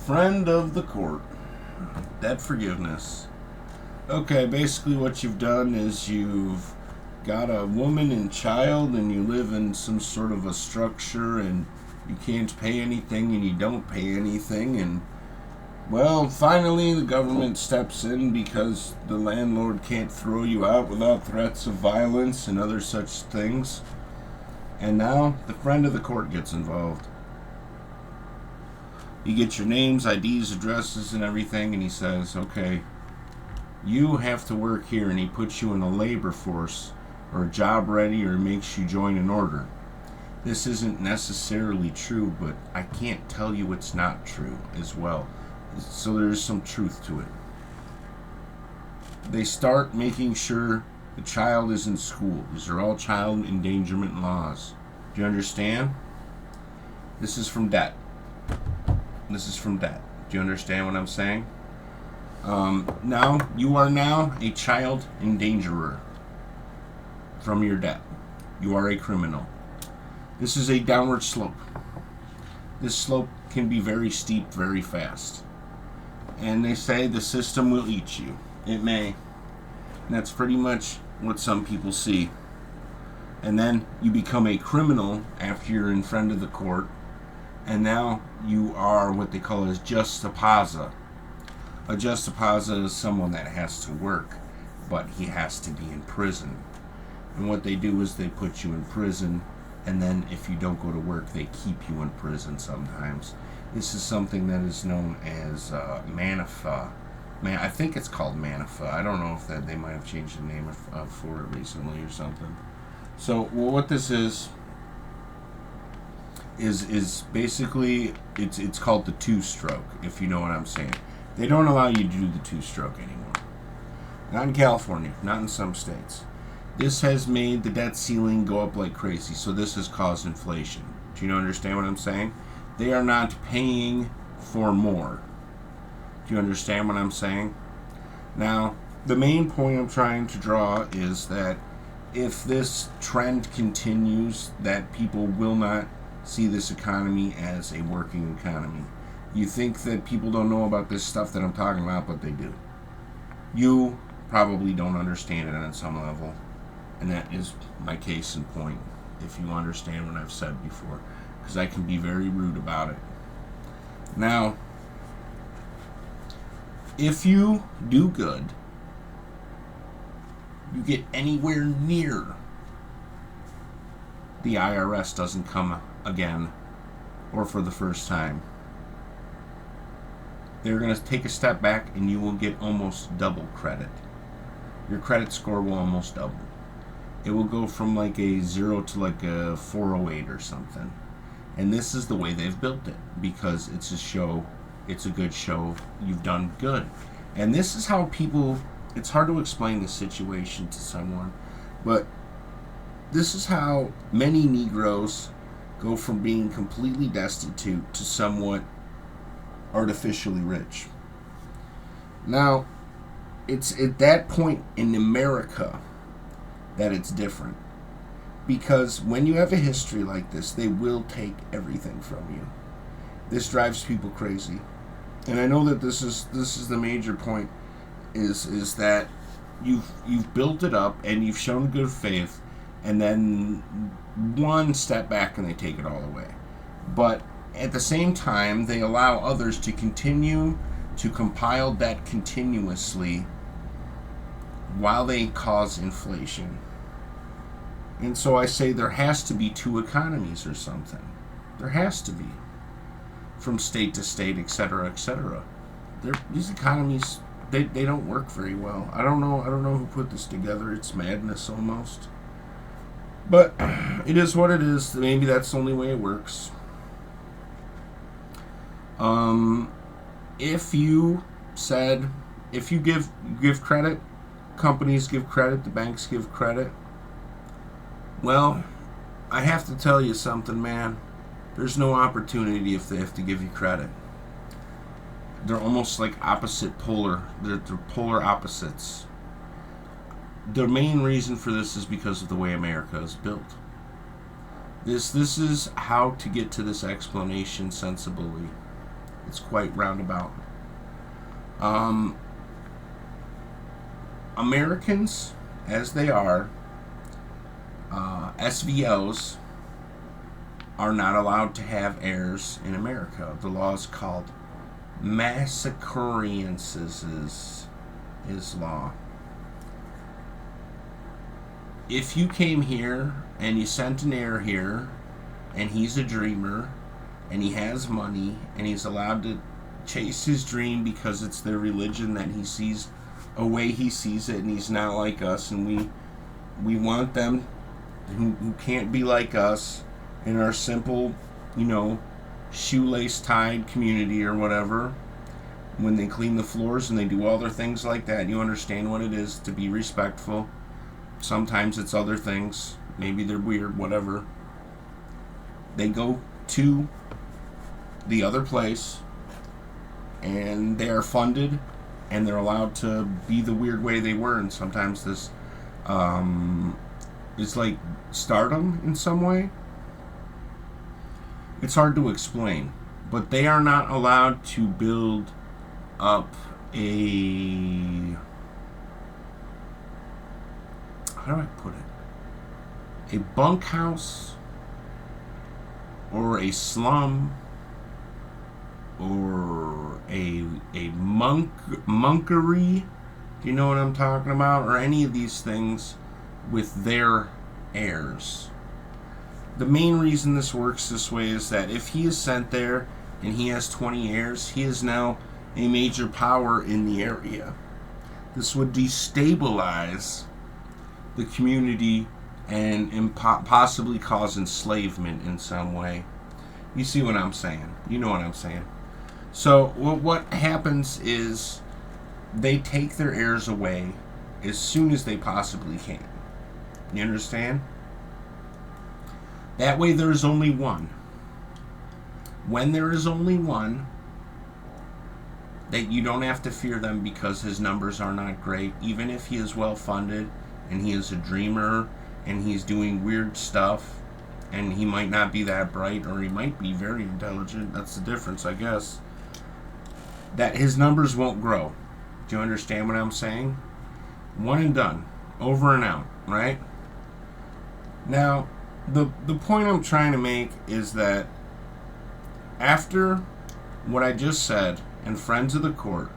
Friend of the court. Debt forgiveness. Okay, basically what you've done is you've got a woman and child and you live in some sort of a structure and you can't pay anything and you don't pay anything, and well, finally the government steps in because the landlord can't throw you out without threats of violence and other such things. And now the friend of the court gets involved. You get your names, IDs, addresses, and everything, and he says, okay, you have to work here, and he puts you in a labor force or a job ready or makes you join an order. This isn't necessarily true, but I can't tell you it's not true as well. So there's some truth to it. They start making sure the child is in school. These are all child endangerment laws. Do you understand? This is from debt. This is from debt. Do you understand what I'm saying? Now, you are now a child endangerer from your debt. You are a criminal. This is a downward slope. This slope can be very steep, very fast. And they say the system will eat you. It may. And that's pretty much what some people see. And then you become a criminal after you're in front of the court. And now you are what they call a justipaza. A justipaza is someone that has to work, but he has to be in prison. And what they do is they put you in prison, and then if you don't go to work, they keep you in prison sometimes. This is something that is known as Manifa. I think it's called Manifa. I don't know if that they might have changed the name for it recently or something. So, well, what this is basically it's called the two-stroke, if you know what I'm saying. They don't allow you to do the two-stroke anymore. Not in California, not in some states. This has made the debt ceiling go up like crazy, so this has caused inflation. Do you understand what I'm saying? They are not paying for more. Do you understand what I'm saying? Now, the main point I'm trying to draw is that if this trend continues, that people will not see this economy as a working economy. You think that people don't know about this stuff that I'm talking about, but they do. You probably don't understand it on some level, and that is my case in point, if you understand what I've said before, because I can be very rude about it. Now, if you do good, you get anywhere near the IRS doesn't come again or for the first time. They're going to take a step back and you will get almost double credit. Your credit score will almost double. It will go from like a 0 to like a 408 or something. And this is the way they've built it, because it's a show, it's a good show, you've done good. And this is how people, it's hard to explain this situation to someone, but this is how many Negroes go from being completely destitute to somewhat artificially rich. Now, it's at that point in America that it's different. Because when you have a history like this, they will take everything from you. This drives people crazy. And I know that this is the major point, is that you've built it up and you've shown good faith, and then one step back and they take it all away. But at the same time, they allow others to continue to compile debt continuously while they cause inflation. And so I say there has to be two economies or something. There has to be. From state to state, etc., etc. These economies, they don't work very well. I don't know who put this together. It's madness almost. But it is what it is. Maybe that's the only way it works. If you give credit, companies give credit, the banks give credit. Well, I have to tell you something, man. There's no opportunity if they have to give you credit. They're almost like opposite polar. They're polar opposites. The main reason for this is because of the way America is built. This is how to get to this explanation sensibly. It's quite roundabout. Americans, as they are, SVOs, are not allowed to have heirs in America. The law is called massacreiances is law. If you came here and you sent an heir here, and he's a dreamer, and he has money, and he's allowed to chase his dream because it's their religion that he sees a way he sees it, and he's not like us, and we want them who can't be like us in our simple, shoelace tied community or whatever. When they clean the floors and they do all their things like that, you understand what it is to be respectful. Sometimes it's other things. Maybe they're weird, whatever. They go to the other place and they are funded and they're allowed to be the weird way they were. And sometimes this is like stardom in some way. It's hard to explain. But they are not allowed to build up a... how do I put it? A bunkhouse or a slum or a monkery, do you know what I'm talking about? Or any of these things with their heirs. The main reason this works this way is that if he is sent there and he has 20 heirs, he is now a major power in the area. This would destabilize the community and possibly cause enslavement in some way. You see what I'm saying? You know what I'm saying? So what happens is they take their heirs away as soon as they possibly can. You understand? That way there is only one. When there is only one, that you don't have to fear them because his numbers are not great, even if he is well funded and he is a dreamer and he's doing weird stuff and he might not be that bright or he might be very intelligent. That's the difference, I guess. That his numbers won't grow. Do you understand what I'm saying? One and done. Over and out, right? Now, the point I'm trying to make is that after what I just said, and friends of the court,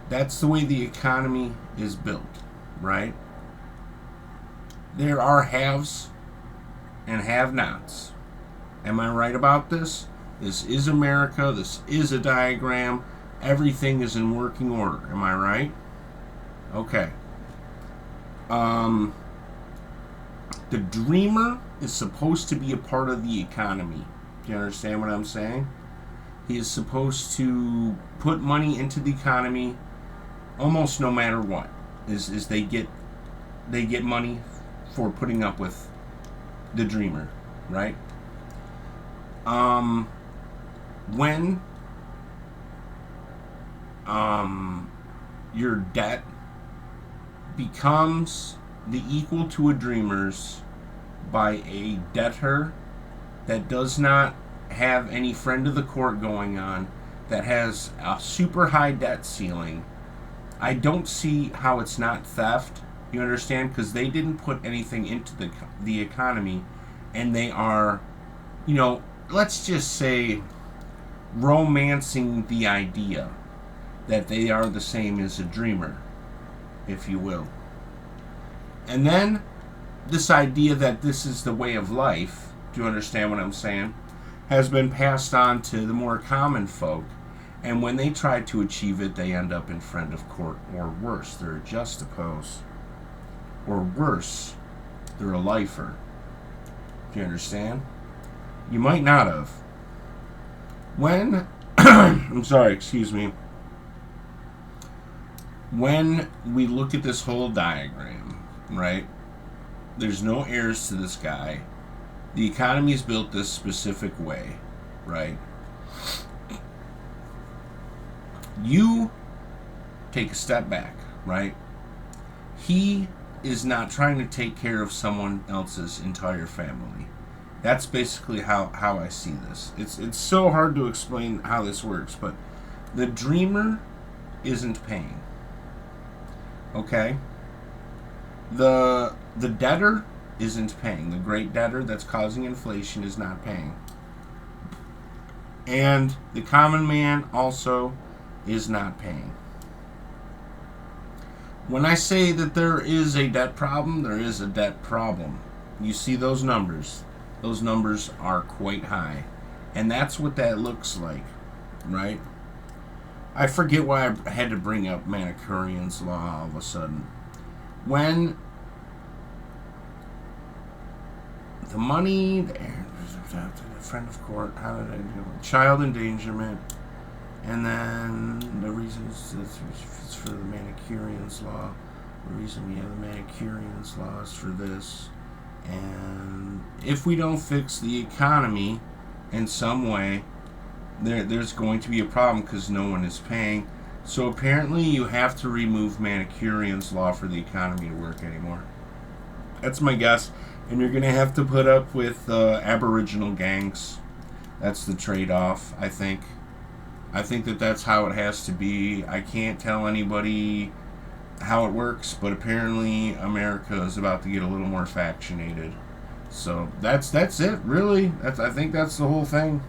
that's the way the economy is built, right? There are haves and have-nots. Am I right about this? This is America. This is a diagram. Everything is in working order. Am I right? Okay. The dreamer is supposed to be a part of the economy. Do you understand what I'm saying? He is supposed to put money into the economy almost no matter what. Is they get money for putting up with the dreamer, right? When your debt becomes the equal to a dreamer's by a debtor that does not have any friend of the court going on, that has a super high debt ceiling, I don't see how it's not theft. You understand? Because they didn't put anything into the economy, and they are, let's just say, romancing the idea that they are the same as a dreamer, if you will. And then this idea that this is the way of life, do you understand what I'm saying, has been passed on to the more common folk, and when they try to achieve it, they end up in friend of court, or worse, they're a juxtapose, or worse, they're a lifer. Do you understand? You might not have. When I'm sorry, excuse me. When we look at this whole diagram, right, there's no heirs to this guy. The economy is built this specific way, right? You take a step back, right? He is not trying to take care of someone else's entire family. That's basically how I see this. It's so hard to explain how this works, but the dreamer isn't paying. Okay? The debtor isn't paying. The great debtor that's causing inflation is not paying. And the common man also is not paying. When I say that there is a debt problem, there is a debt problem. You see those numbers. Those numbers are quite high. And that's what that looks like, right? I forget why I had to bring up Manicurian's law all of a sudden. When the money, friend of court, how did I do it? Child endangerment, and then the reason it's for the Manicurian's law. The reason we have the Manicurian's law is for this. And if we don't fix the economy in some way, there's going to be a problem because no one is paying. So apparently you have to remove Manicurian's law for the economy to work anymore. That's my guess. And you're going to have to put up with Aboriginal gangs. That's the trade-off, I think. I think that's how it has to be. I can't tell anybody how it works, but apparently America is about to get a little more factionated. So that's it, really. I think that's the whole thing.